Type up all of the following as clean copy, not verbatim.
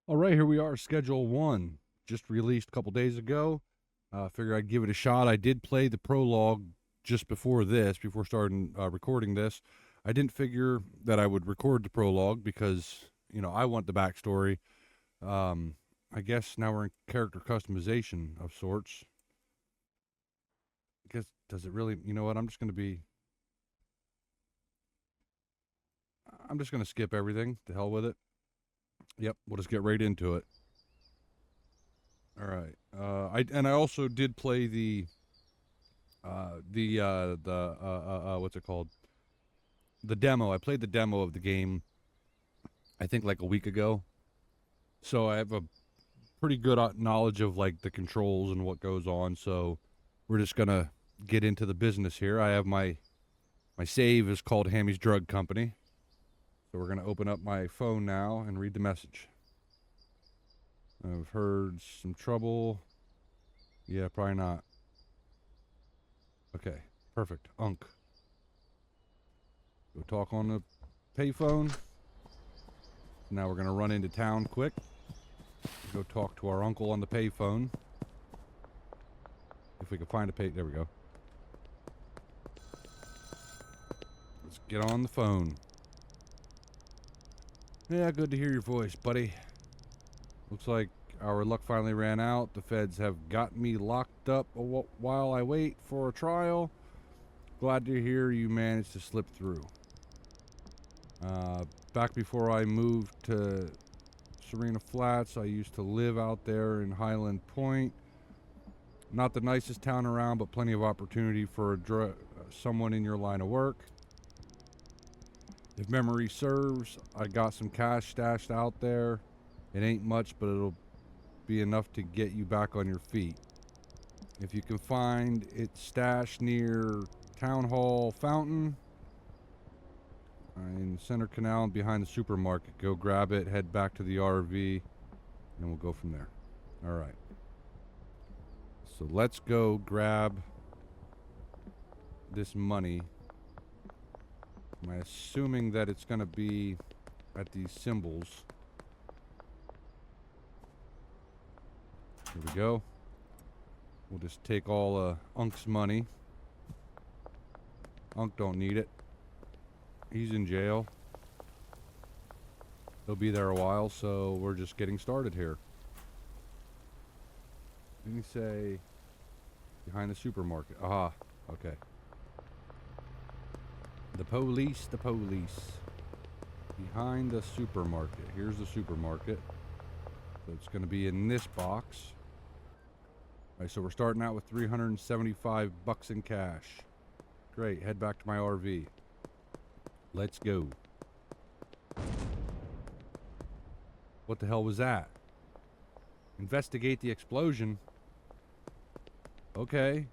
All right, here we are, Schedule 1, just released a couple days ago. Figure I'd give it a shot. I did play the prologue just before this, before starting recording this. I didn't figure that I would record the prologue because, I want the backstory. I guess now we're in character customization of sorts. I guess, does it really, you know what, I'm just going to skip everything. To hell with it. Yep, we'll just get right into it. All right. I also did play what's it called? The demo. I played the demo of the game. I think like a week ago. So I have a pretty good knowledge of like the controls and what goes on. So we're just gonna get into the business here. I have my save is called Hammy's Drug Company. So we're gonna open up my phone now and read the message. I've heard some trouble. Yeah, probably not. Okay, perfect. Unk. Go talk on the payphone. Now we're going to run into town quick. Go talk to our uncle on the payphone. If we can find a there we go. Let's get on the phone. Yeah, good to hear your voice, buddy. Looks like our luck finally ran out. The feds have got me locked up while I wait for a trial. Glad to hear you managed to slip through. Back before I moved to Serena Flats, I used to live out there in Highland Point. Not the nicest town around, but plenty of opportunity for someone in your line of work. If memory serves, I got some cash stashed out there. It ain't much, but it'll be enough to get you back on your feet. If you can find it stashed near Town Hall Fountain, in Center Canal and behind the supermarket, go grab it, head back to the RV, and we'll go from there. All right. So let's go grab this money. Am I assuming that it's going to be at these symbols? Here we go. We'll just take all Unk's money. Unk don't need it. He's in jail. He'll be there a while, so we're just getting started here. Let me say behind the supermarket. Aha, okay. The police. Behind the supermarket. Here's the supermarket. So it's going to be in this box. All right, so we're starting out with 375 bucks in cash. Great, head back to my RV. Let's go. What the hell was that? Investigate the explosion. Okay.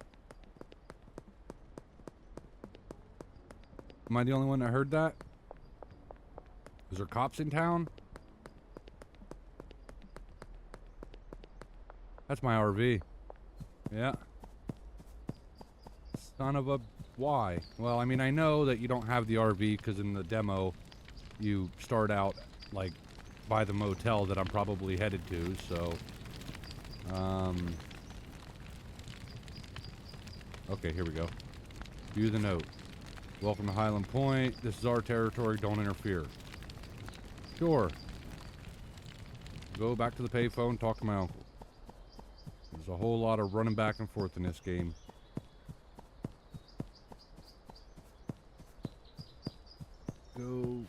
Am I the only one that heard that? Is there cops in town? That's my RV. Yeah. Son of a... Why? Well, I mean, I know that you don't have the RV because in the demo you start out like by the motel that I'm probably headed to, so okay, here we go. View the note. Welcome to Highland Point. This is our territory. Don't interfere. Sure. Go back to the payphone, talk to my uncle. There's a whole lot of running back and forth in this game. Go.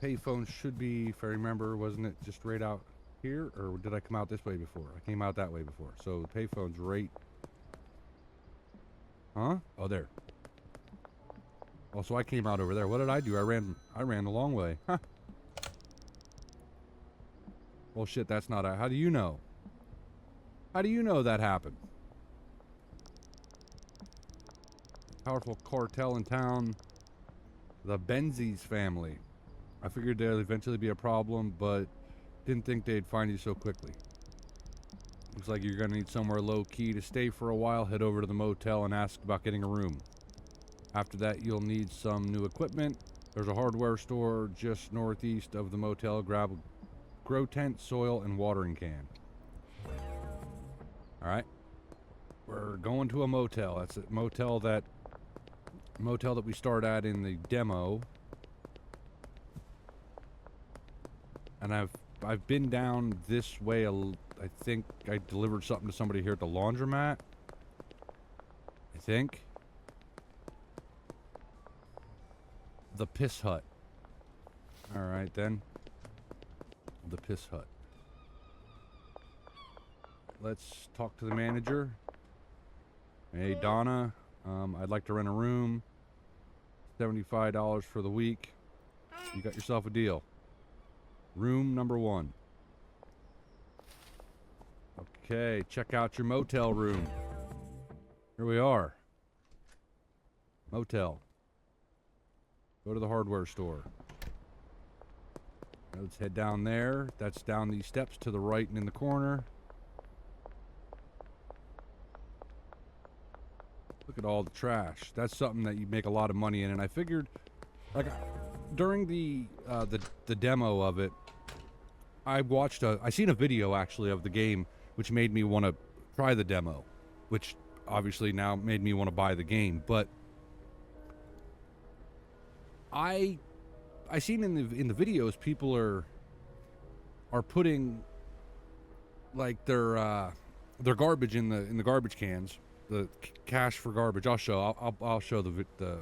Payphone should be, if I remember, wasn't it just right out here? Or did I come out this way before? I came out that way before. So the payphone's right... Huh? Oh, there. Oh, so I came out over there. What did I do? I ran the long way. Huh. Well, shit, that's not a... How do you know? How do you know that happened? Powerful cartel in town. The Benzies family. I figured there'd eventually be a problem, but didn't think they'd find you so quickly. Looks like you're gonna need somewhere low-key to stay for a while. Head over to the motel and ask about getting a room. After that, you'll need some new equipment. There's a hardware store just northeast of the motel. Grab grow tent, soil, and watering can. Alright. We're going to a motel. That's a motel that we start at in the demo. And I've been down this way. I think I delivered something to somebody here at the laundromat. I think. The Piss Hut. Alright then. The Piss Hut. Let's talk to the manager. Hey, Donna. I'd like to rent a room. $75 for the week. You got yourself a deal. Room number 1. Okay, check out your motel room. Here we are. Motel. Go to the hardware store. Let's head down there. That's down these steps to the right and in the corner. Look at all the trash. That's something that you make a lot of money in. And I figured, like, during the demo of it, I seen a video actually of the game, which made me want to try the demo, which obviously now made me want to buy the game. But I seen in the videos people are putting like their garbage in the garbage cans, the cash for garbage. I'll show the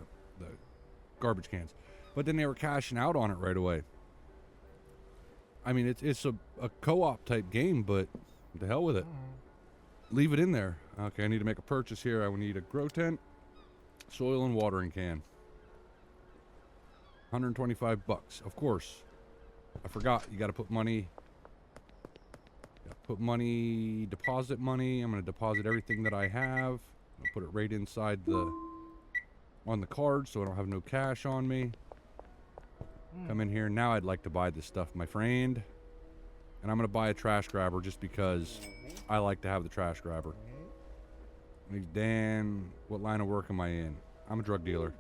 garbage cans, but then they were cashing out on it right away. I mean, it's a co-op type game, but the hell with it. Leave it in there. Okay, I need to make a purchase here. I need a grow tent, soil, and watering can. $125. Of course. I forgot. You got to put money. Deposit money. I'm going to deposit everything that I have. I'll put it right inside on the card so I don't have no cash on me. Come in here. Now I'd like to buy this stuff, my friend. And I'm going to buy a trash grabber just because I like to have the trash grabber. Dan, what line of work am I in? I'm a drug dealer.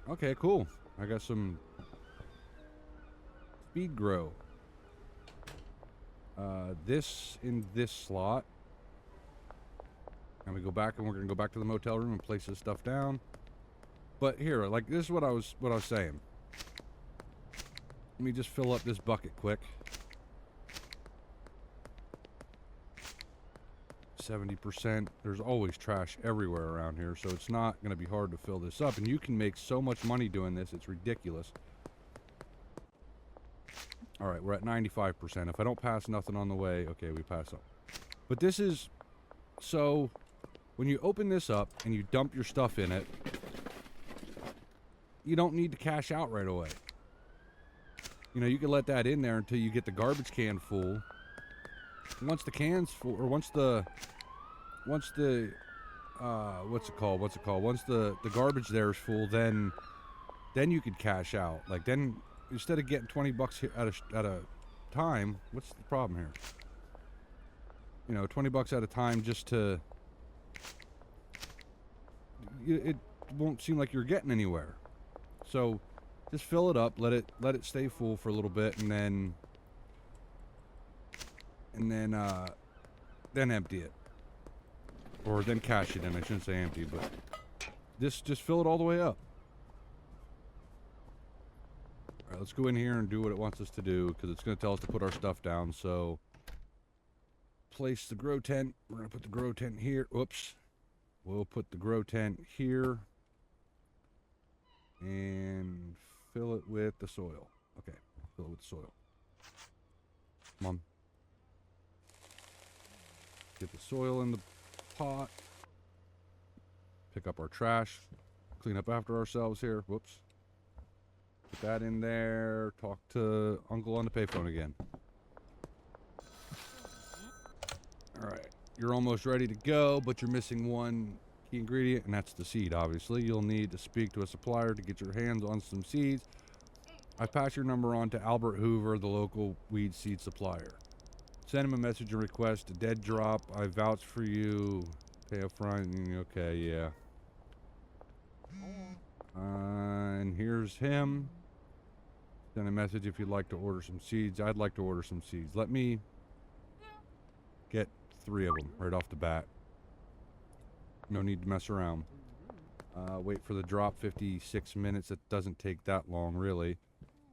Okay, cool. I got some speed grow. This in this slot. And we go back, and we're gonna go back to the motel room and place this stuff down. But here, like, this is what I was saying. Let me just fill up this bucket quick. 70%. There's always trash everywhere around here, so it's not going to be hard to fill this up. And you can make so much money doing this, it's ridiculous. Alright, we're at 95%. If I don't pass nothing on the way, okay, we pass up. But this is... So, when you open this up and you dump your stuff in it, you don't need to cash out right away. You know, you can let that in there until you get the garbage can full. Once the can's full, or once the what's it called? Once the garbage there is full, then you can cash out. Like, then instead of getting $20 here at a time, what's the problem here? You know, $20 at a time just to it won't seem like you're getting anywhere. So just fill it up, let it stay full for a little bit, and then empty it, or then cash it in. I shouldn't say empty, but just fill it all the way up. All right, let's go in here and do what it wants us to do, because it's going to tell us to put our stuff down. So place the grow tent. We're going to put the grow tent here. Whoops. We'll put the grow tent here and fill it with the soil. Okay, fill it with the soil. Come on. Get the soil in the pot. Pick up our trash. Clean up after ourselves here. Whoops. Put that in there. Talk to Uncle on the payphone again. Alright. You're almost ready to go, but you're missing one key ingredient, and that's the seed, obviously. You'll need to speak to a supplier to get your hands on some seeds. I pass your number on to Albert Hoover, the local weed seed supplier. Send him a message and request a dead drop. I vouch for you. Pay up front. Okay, yeah. And here's him. Send a message if you'd like to order some seeds. I'd like to order some seeds. Let me get 3 of them right off the bat. No need to mess around. Wait for the drop, 56 minutes. It doesn't take that long, really.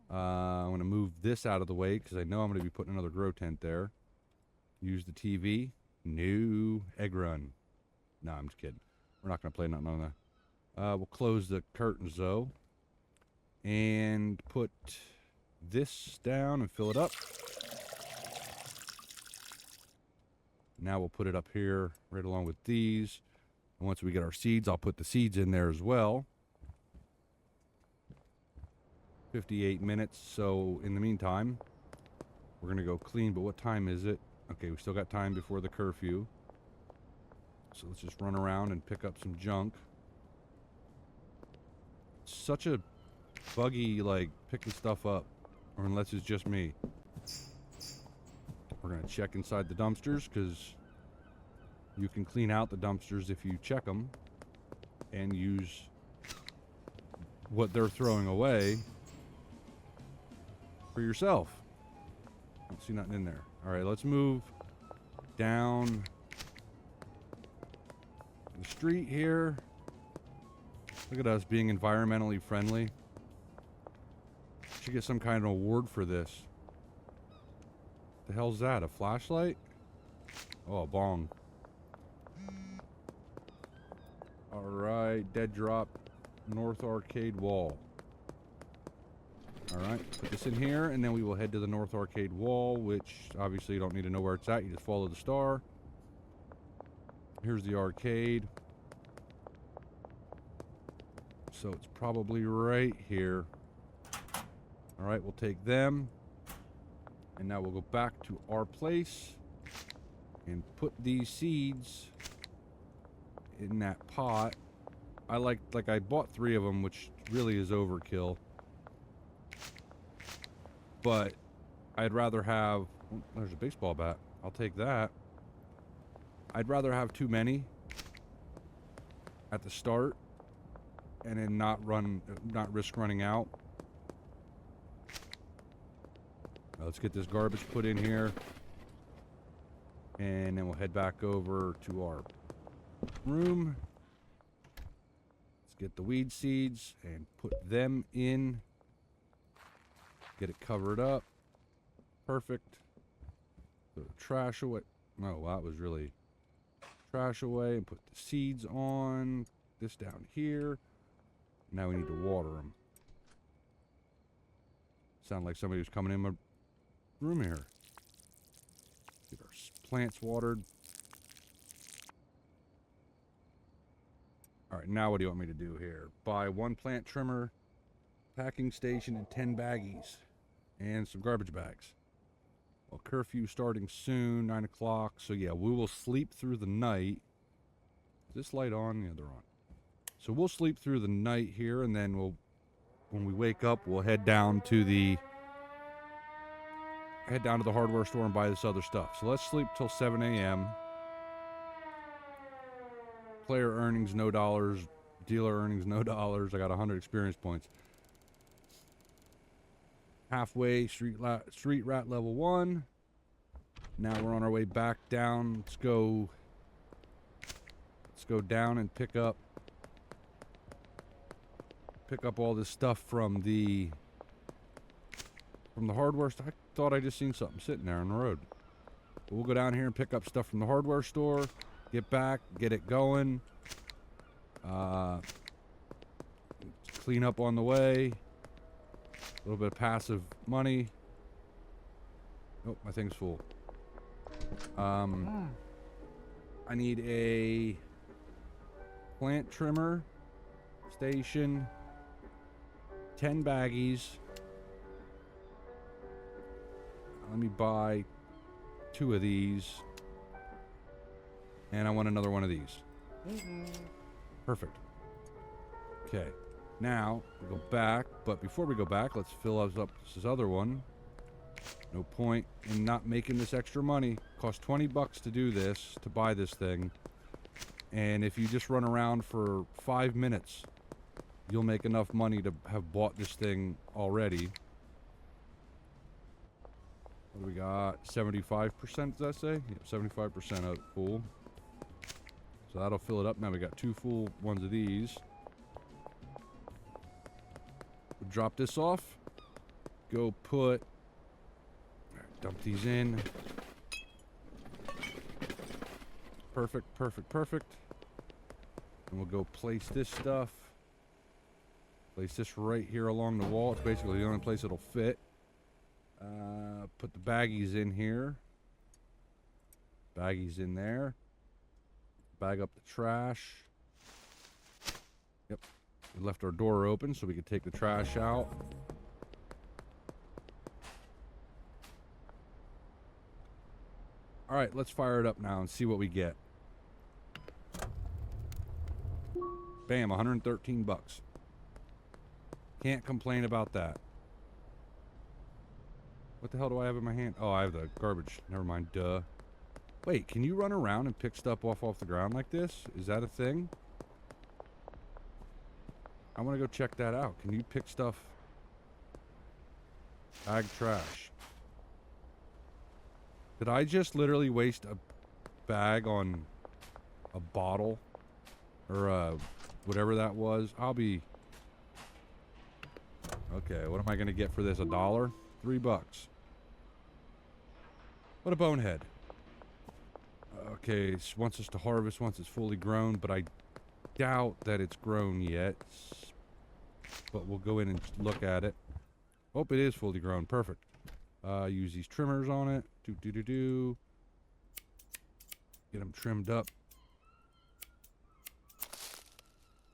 I'm going to move this out of the way because I know I'm going to be putting another grow tent there. Use the TV. No. Egg run. No, I'm just kidding. We're not going to play nothing on that. We'll close the curtains, though. And put this down and fill it up. Now we'll put it up here right along with these. And once we get our seeds, I'll put the seeds in there as well. 58 minutes. So in the meantime, we're going to go clean. But what time is it? Okay, we still got time before the curfew. So let's just run around and pick up some junk. Such a buggy, like, picking stuff up. Or unless it's just me. We're going to check inside the dumpsters because you can clean out the dumpsters if you check them and use what they're throwing away for yourself. Don't see nothing in there. All right, let's move down the street here. Look at us being environmentally friendly. Should get some kind of award for this. The hell's that? A flashlight? Oh, a bong. Alright, dead drop, North Arcade wall. Alright, put this in here, and then we will head to the North Arcade wall, which obviously you don't need to know where it's at, you just follow the star. Here's the arcade. So it's probably right here. Alright, we'll take them. And now we'll go back to our place and put these seeds in that pot. I bought 3 of them, which really is overkill. But I'd rather have, oh, there's a baseball bat. I'll take that. I'd rather have too many at the start and then not risk running out. Now let's get this garbage put in here. And then we'll head back over to our room. Let's get the weed seeds and put them in. Get it covered up. Perfect. Throw the trash away. Oh, that was really trash away. And put the seeds on. This down here. Now we need to water them. Sound like somebody was coming in my room here. Get our plants watered. Alright, now what do you want me to do here? Buy 1 plant trimmer, packing station, and 10 baggies. And some garbage bags. Well, curfew starting soon, 9 o'clock. So yeah, we will sleep through the night. Is this light on? Yeah, they're on. So we'll sleep through the night here, and then when we wake up, we'll head down to the hardware store and buy this other stuff. So let's sleep till 7 a.m. Player earnings, no dollars. Dealer earnings, no dollars. I got 100 experience points. Halfway, street rat level 1. Now we're on our way back down. Let's go down and pick up all this stuff from the hardware store. I thought I just seen something sitting there on the road. But we'll go down here and pick up stuff from the hardware store. Get back, get it going. Clean up on the way. A little bit of passive money. Oh, my thing's full. I need a plant trimmer station, 10 baggies. Let me buy 2 of these. And I want another one of these. Perfect. Okay. Now, we go back. But before we go back, let's fill up this other one. No point in not making this extra money. Cost 20 bucks to do this, to buy this thing. And if you just run around for 5 minutes, you'll make enough money to have bought this thing already. What do we got? 75%, does that say? Yep, 75% of full. So that'll fill it up. Now we got 2 full ones of these. We'll drop this off. Go put... Dump these in. Perfect, perfect, perfect. And we'll go place this stuff. Place this right here along the wall. It's basically the only place it'll fit. Put the baggies in here. Baggies in there. Bag up the trash. Yep. We left our door open so we could take the trash out. Alright, let's fire it up now and see what we get. Bam, 113 bucks. Can't complain about that. What the hell do I have in my hand? Oh, I have the garbage. Never mind, duh. Wait, can you run around and pick stuff off the ground like this? Is that a thing? I want to go check that out. Can you pick stuff? Bag trash. Did I just literally waste a bag on a bottle? Or whatever that was? I'll be... Okay, what am I going to get for this? $1? $3. What a bonehead. Okay, it wants us to harvest once it's fully grown, but I doubt that it's grown yet. But we'll go in and look at it. Hope it is fully grown. Perfect. Use these trimmers on it. Do. Get them trimmed up.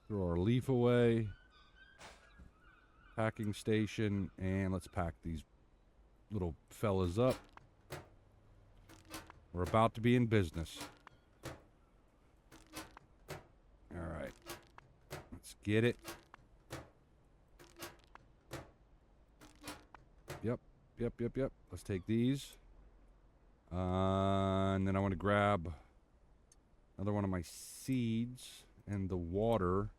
Throw our leaf away. Packing station. And let's pack these little fellas up. We're about to be in business. Alright. Let's get it. Yep. Let's take these. And then I want to grab another one of my seeds and the water.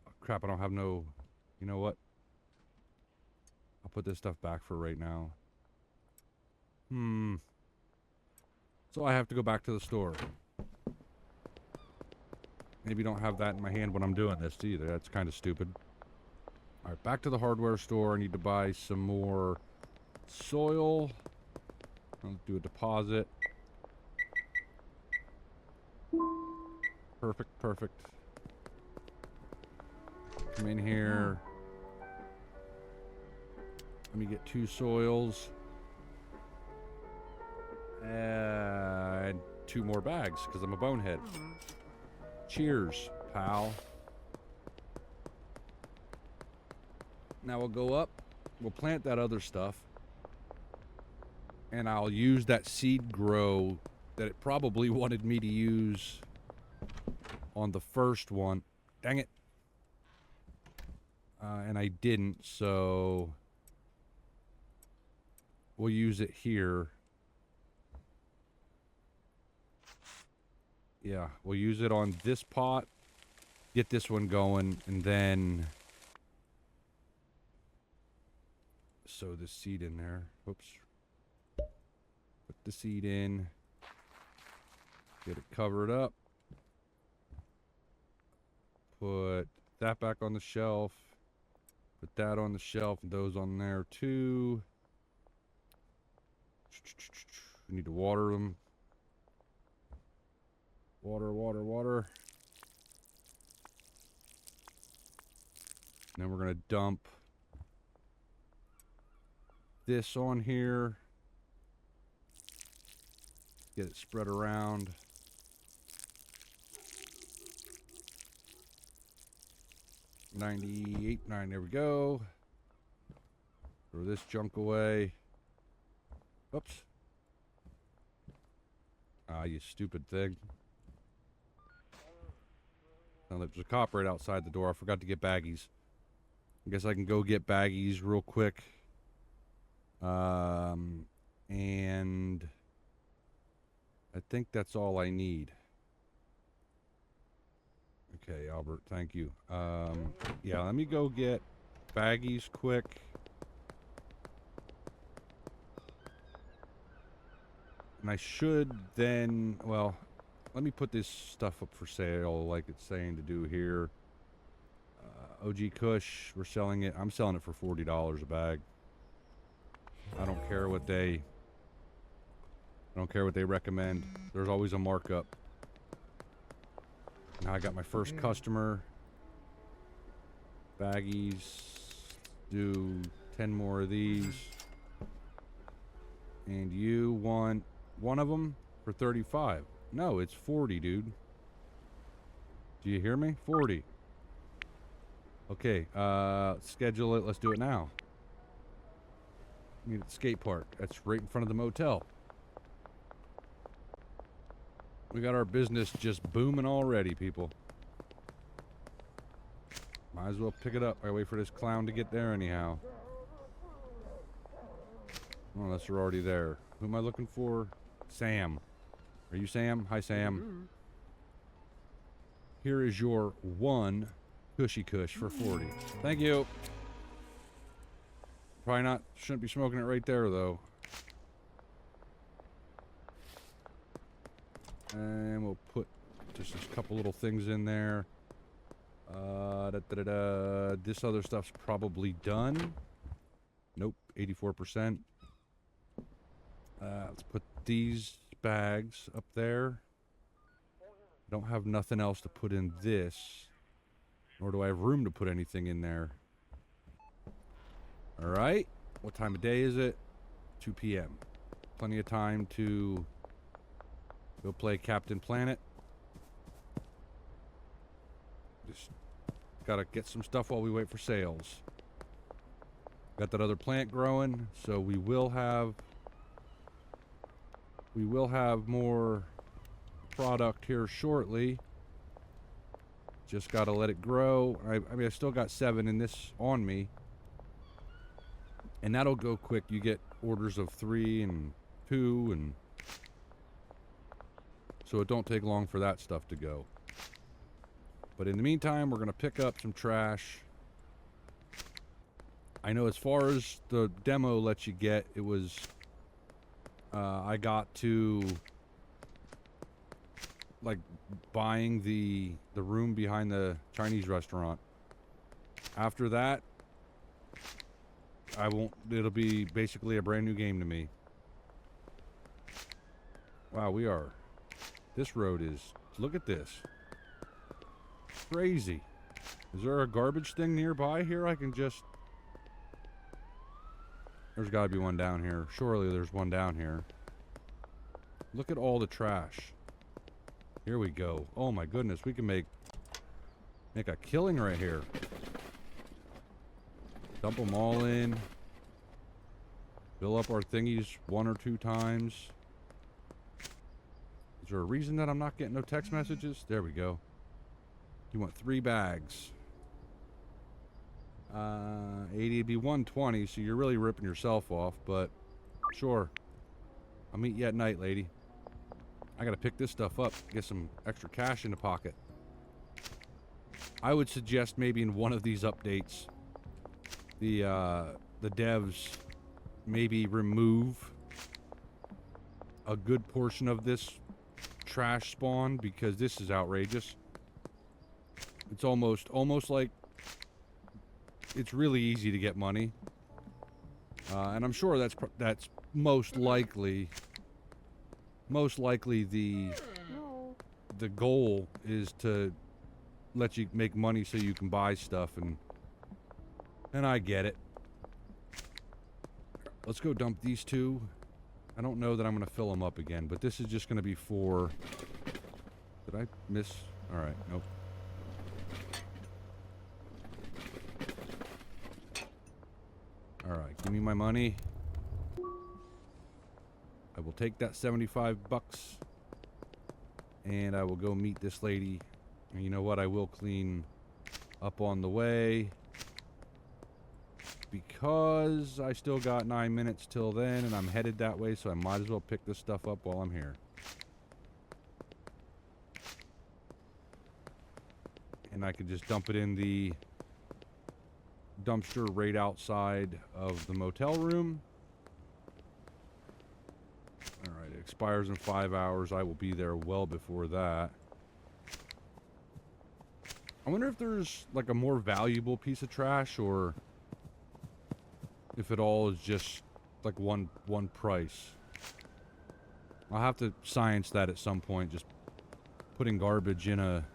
Oh, crap, I don't have no... You know what? I'll put this stuff back for right now. So I have to go back to the store. Maybe don't have that in my hand when I'm doing this either. That's kind of stupid. Alright, back to the hardware store. I need to buy some more soil. I'll do a deposit. Perfect. Come in here. Let me get 2 soils. And 2 more bags, because I'm a bonehead. Cheers, pal. Now we'll go up. We'll plant that other stuff. And I'll use that seed grow that it probably wanted me to use on the first one. Dang it. And I didn't, so we'll use it here. Yeah, we'll use it on this pot, get this one going, and then sow the seed in there. Oops. Put the seed in. Get it covered up. Put that back on the shelf. Put that on the shelf and those on there too. We need to water them. Water. And then we're going to dump this on here. Get it spread around. $98.9, there we go. Throw this junk away. Oops. Ah, you stupid thing. Now there's a cop right outside the door. I forgot to get baggies. I guess I can go get baggies real quick. And I think that's all I need. Okay, Albert, thank you. Yeah, let me go get baggies quick. And I should then, well, let me put this stuff up for sale like it's saying to do here. OG Kush, we're selling it. I'm selling it for $40 a bag. I don't care what they recommend. There's always a markup. Now I got my first customer. Baggies. Do 10 more of these. And you want one of them for 35. No, it's 40, dude. Do you hear me? 40. Okay, schedule it. Let's do it now. Meet at the skate park. That's right in front of the motel. We got our business just booming already, people. Might as well pick it up. I wait for this clown to get there anyhow. Unless they're already there. Who am I looking for? Sam. Are you Sam? Hi, Sam. Here is your one Cushy Kush for 40. Thank you. Probably not. Shouldn't be smoking it right there, though. And we'll put just a couple little things in there. This other stuff's probably done. Nope, 84%. Let's put these bags up there. Don't have nothing else to put in this. Nor do I have room to put anything in there. Alright. What time of day is it? 2 p.m. Plenty of time to go play Captain Planet. Just gotta get some stuff while we wait for sales. Got that other plant growing, so we will have more product here shortly. Just gotta let it grow. I mean, I still got 7 in this on me, and that'll go quick. You get orders of 3 and 2, and so it don't take long for that stuff to go. But in the meantime, we're gonna pick up some trash. I know as far as the demo lets you get, it was I got to like buying the room behind the Chinese restaurant. After that, it'll be basically a brand new game to me. Wow, this road is, look at this. Crazy. Is there a garbage thing nearby here I can just... There's gotta be one down here. Surely there's one down here. Look at all the trash. Here we go. Oh my goodness, we can make a killing right here. Dump them all in. Fill up our thingies 1 or 2 times. Is there a reason that I'm not getting no text messages? There we go. You want 3 bags. 80 would be 120, so you're really ripping yourself off, but sure. I'll meet you at night, lady. I gotta pick this stuff up, get some extra cash in the pocket. I would suggest maybe in one of these updates, the devs maybe remove a good portion of this trash spawn, because this is outrageous. It's almost like it's really easy to get money, and I'm sure that's most likely the goal is to let you make money so you can buy stuff, and I get it. Let's go dump these 2. I don't know that I'm gonna fill them up again, but this is just gonna be for... Did I miss? All right, nope. All right, give me my money. I will take that 75 bucks, and I will go meet this lady. And you know what? I will clean up on the way, because I still got 9 minutes till then, and I'm headed that way, so I might as well pick this stuff up while I'm here. And I could just dump it in the dumpster right outside of the motel room. All right, it expired. expires in 5 hours. I will be there well before that. I wonder if there's like a more valuable piece of trash, or if it all is just like one price. I'll have to science that at some point, just putting garbage in a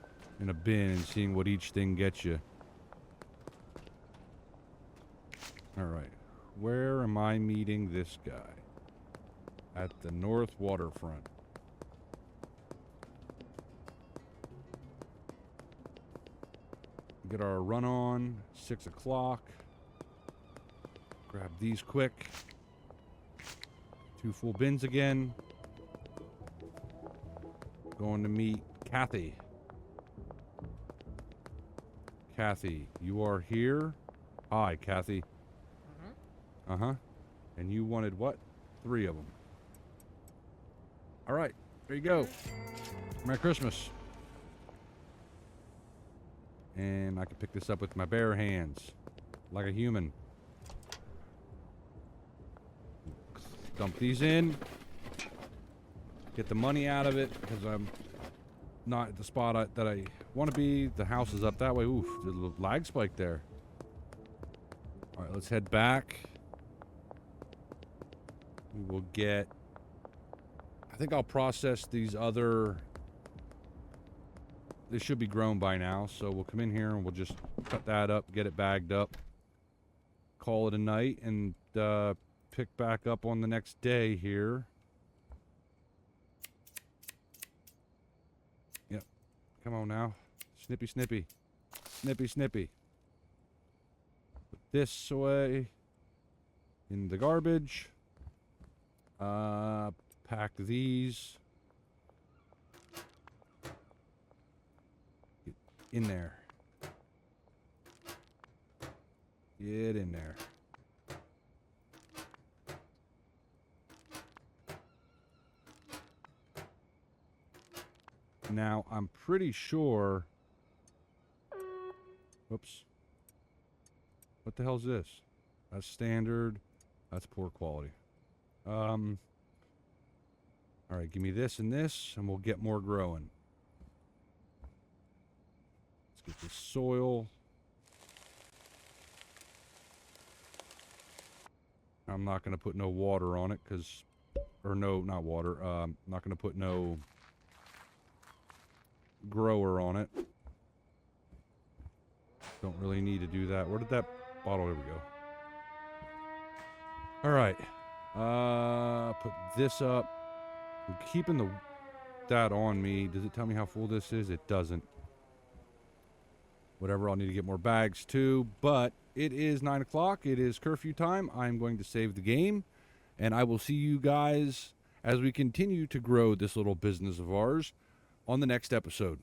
bin and seeing what each thing gets you. Alright, where am I meeting this guy? At the North Waterfront. Get our run on, 6 o'clock. Grab these quick. 2 full bins again. Going to meet Kathy. Kathy, you are here? Hi, Kathy. Uh-huh. And you wanted what? 3 of them. Alright, there you go. Merry Christmas. And I can pick this up with my bare hands. Like a human. Dump these in. Get the money out of it, because I'm not at the spot that I want to be. The house is up that way. Oof, there's a little lag spike there. Alright, let's head back. We will get... I think I'll process these other... They should be grown by now, so we'll come in here and we'll just cut that up, get it bagged up, call it a night, and pick back up on the next day here. Yep. Come on now. Snippy, snippy. Snippy, snippy. Put this away in the garbage. Pack these. In there. Get in there. Now, I'm pretty sure... Whoops. What the hell is this? That's standard. That's poor quality. Alright, give me this and this, and we'll get more growing. Get the soil. I'm not going to put no water on it because, or no, not water. I'm not going to put no grower on it. Don't really need to do that. Where did that bottle? There we go. All right. Put this up. I'm keeping that on me. Does it tell me how full this is? It doesn't. Whatever, I'll need to get more bags too, but it is 9 o'clock. It is curfew time. I'm going to save the game, and I will see you guys as we continue to grow this little business of ours on the next episode.